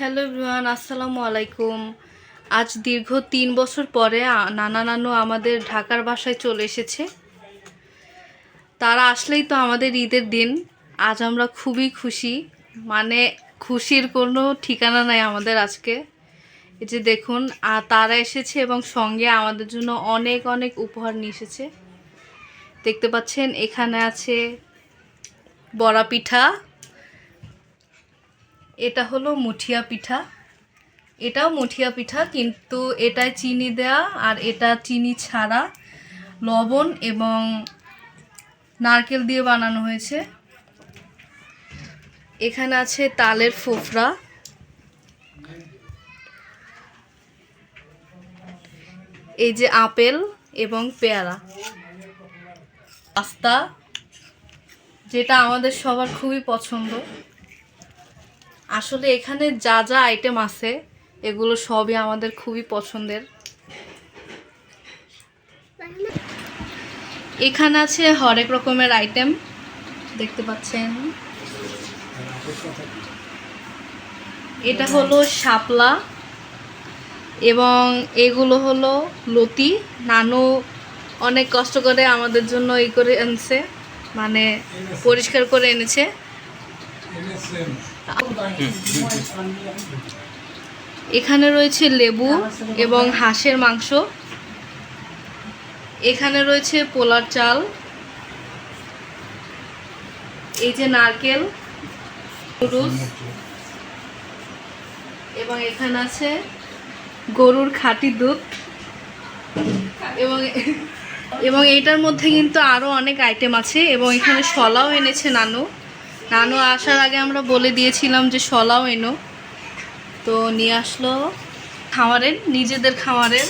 Hello everyone, আসসালামু আলাইকুম। আজ দীর্ঘ ৩ বছর পরে নানা নানু আমাদের ঢাকার বাসায় চলে এসেছে। তারা আসলেই তো আমাদের ঈদের দিন। আজ আমরা খুবই খুশি, মানে খুশির কোনো ঠিকানা নাই আমাদের আজকে। এই যে দেখুন, তারা এসেছে এবং সঙ্গে আমাদের জন্য অনেক অনেক উপহার নিয়ে এসেছে। দেখতে পাচ্ছেন এখানে আছে বড়া পিঠা, এটা হলো মুঠিয়া পিঠা, এটাও মুঠিয়া পিঠা কিন্তু এটায় চিনি দেয়া আর এটা চিনি ছাড়া, লবণ এবং নারকেল দিয়ে বানানো হয়েছে। এখানে আছে তালের ফোফরা, এই যে আপেল এবং পেয়ারা, পাস্তা যেটা আমাদের সবার খুবই পছন্দ। আসলে এখানে যা যা আইটেম আছে এগুলো সবই আমাদের খুবই পছন্দের। এখানে আছে হরেক রকমের আইটেম, দেখতে পাচ্ছেন। এটা হলো শাপলা এবং এগুলো হলো লতি। নানু অনেক কষ্ট করে আমাদের জন্য এই করে এনেছে, মানে পরিষ্কার করে এনেছে। এখানে রয়েছে লেবু এবং হাঁসের মাংস। এখানে রয়েছে পোলার চাল, এই যে নারকেল রুস, এবং এখানে আছে গরুর খাঁটি দুধ, এবং এইটার মধ্যে কিন্তু আরও অনেক আইটেম আছে। এবং এখানে শলাও এনেছে নানু। নানু আসার আগে আমরা বলে দিয়েছিলাম যে শলাও এনো, তো নিয়ে আসলো খামারের, নিজেদের খামারের।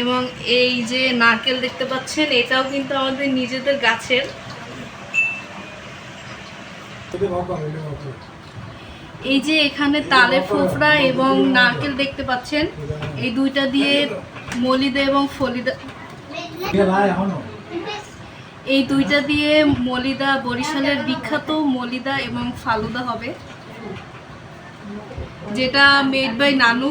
এবং এই যে নারকেল দেখতে পাচ্ছেন, এটাও কিন্তু আমাদের নিজেদের গাছের। এই যে এখানে তালের ফোফরা এবং নারকেল দেখতে পাচ্ছেন, এই দুইটা দিয়ে মলিদা এবং ফলিদা, এই দুইটা দিয়ে মলিদা, বরিশালের বিখ্যাত মলিদা এবং ফালুদা হবে, যেটা মেড বাই নানু।